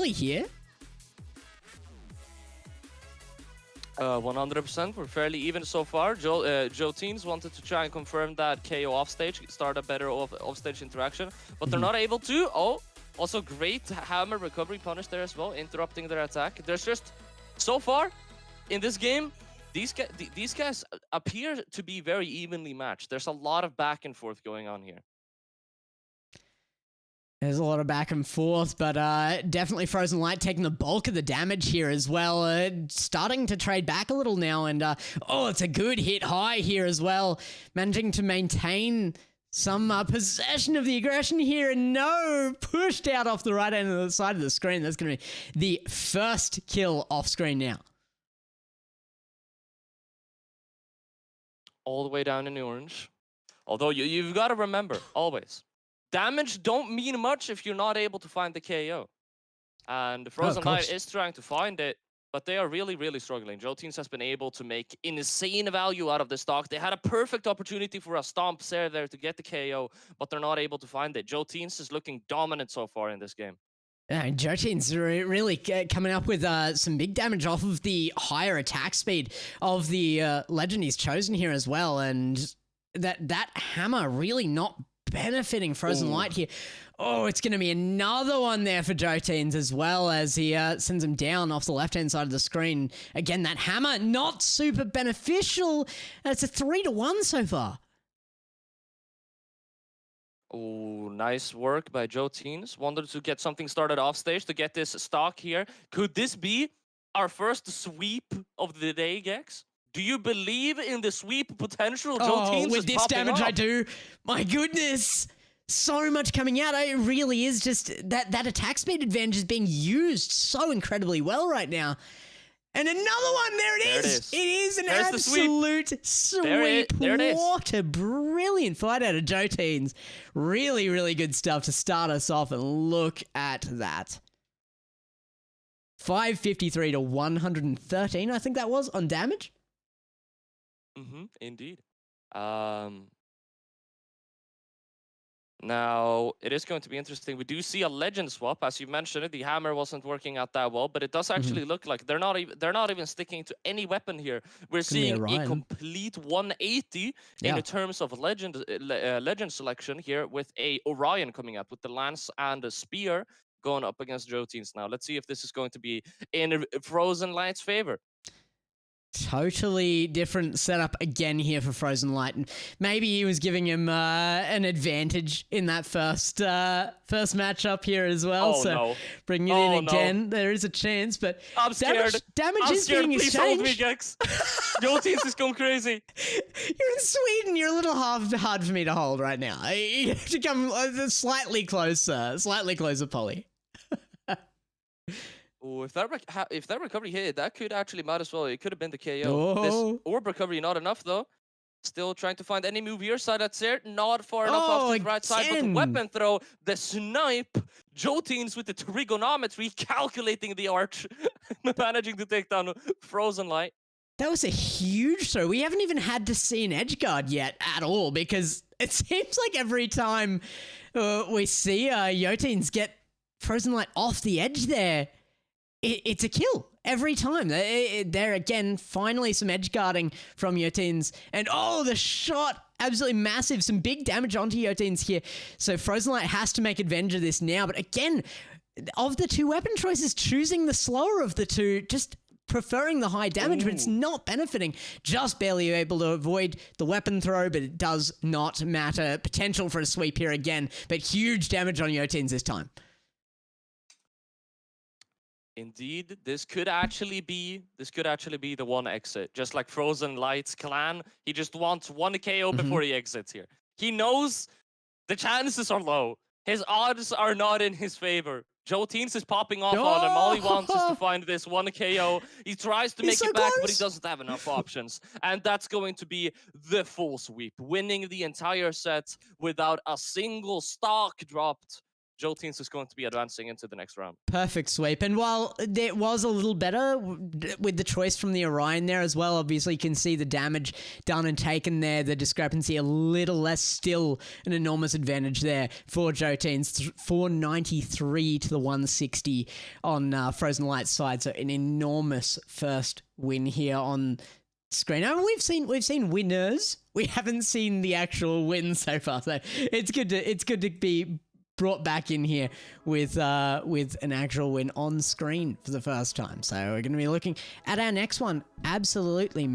early here. 100%. We're fairly even so far. JOTEENZ wanted to try and confirm that KO offstage, start a better offstage interaction, but they're not able to. Oh, also great hammer recovery punish there as well, interrupting their attack. There's just, so far in this game, these guys appear to be very evenly matched. There's a lot of back and forth going on here. There's a lot of back and forth, but definitely FrozenLight taking the bulk of the damage here as well. Starting to trade back a little now, and oh, it's a good hit high here as well. Managing to maintain some possession of the aggression here, and no, pushed out off the right end of the side of the screen. That's going to be the first kill off screen now. All the way down in the orange. Although you've got to remember, always, damage don't mean much if you're not able to find the KO. And FrozenLight is trying to find it, but they are really, really struggling. JOTEENZ has been able to make insane value out of the stock. They had a perfect opportunity for a stomp there to get the KO, but they're not able to find it. JOTEENZ is looking dominant so far in this game. Yeah, JOTEENZ really coming up with some big damage off of the higher attack speed of the legend he's chosen here as well. And that hammer really not benefiting FrozenLight here. Oh, it's going to be another one there for JOTEENZ as well, as he sends him down off the left-hand side of the screen. Again, that hammer not super beneficial. It's a 3-1 so far. Oh, nice work by JOTEENZ. Wanted to get something started off stage to get this stock here. Could this be our first sweep of the day, Gex? Do you believe in the sweep potential? JOTEENZ with this damage I do, my goodness, so much coming out. It really is just that attack speed advantage is being used so incredibly well right now. And another one, there it is. It is an absolute sweep. There it is. What a brilliant fight out of JOTEENZ. Really, really good stuff to start us off, and look at that. 553 to 113, I think that was, on damage. Indeed. Now, it is going to be interesting. We do see a legend swap, as you mentioned. The hammer wasn't working out that well, but it does actually look like they're not even sticking to any weapon here. We're seeing a complete 180 in terms of legend selection here, with a Orion coming up with the lance and a spear going up against JOTEENZ now. Let's see if this is going to be in FrozenLight's favor. Totally different setup again here for FrozenLight, and maybe he was giving him an advantage in that first matchup here as well. Bring it in again. There is a chance, but I'm scared. Damage is being exchanged. Please hold me, Gex. JOTEENZ is going crazy. You're in Sweden. You're a little hard for me to hold right now. You have to come slightly closer, Polly. Oh, if that recovery hit, that could actually might as well. It could have been the KO. This orb recovery not enough though. Still trying to find any move here. Side that's there, not far enough off to the right side. But the weapon throw, the snipe. JOTEENZ with the trigonometry, calculating the arch, managing to take down FrozenLight. That was a huge throw. We haven't even had to see an edge guard yet at all, because it seems like every time we see JOTEENZ get FrozenLight off the edge there, it's a kill every time. There again, finally some edge guarding from JOTEENZ. And oh, the shot, absolutely massive. Some big damage onto JOTEENZ here. So FrozenLight has to make advantage of this now. But again, of the two weapon choices, choosing the slower of the two, just preferring the high damage, but it's not benefiting. Just barely able to avoid the weapon throw, but it does not matter. Potential for a sweep here again, but huge damage on JOTEENZ this time. Indeed, this could actually be the one exit. Just like FrozenLight's clan, he just wants one KO before he exits here. He knows the chances are low. His odds are not in his favor. JOTEENZ is popping off on him. All he wants is to find this one KO. He tries to make it back, but he doesn't have enough options. And that's going to be the full sweep, winning the entire set without a single stock dropped. JOTEENZ is going to be advancing into the next round. Perfect sweep. And while it was a little better with the choice from the Orion there as well, obviously you can see the damage done and taken there, the discrepancy a little less, still an enormous advantage there for JOTEENZ. 493 to the 160 on FrozenLight's side, so an enormous first win here on screen. I mean, we've seen winners. We haven't seen the actual win so far, so it's good to be brought back in here with an actual win on screen for the first time. So we're going to be looking at our next one. Absolutely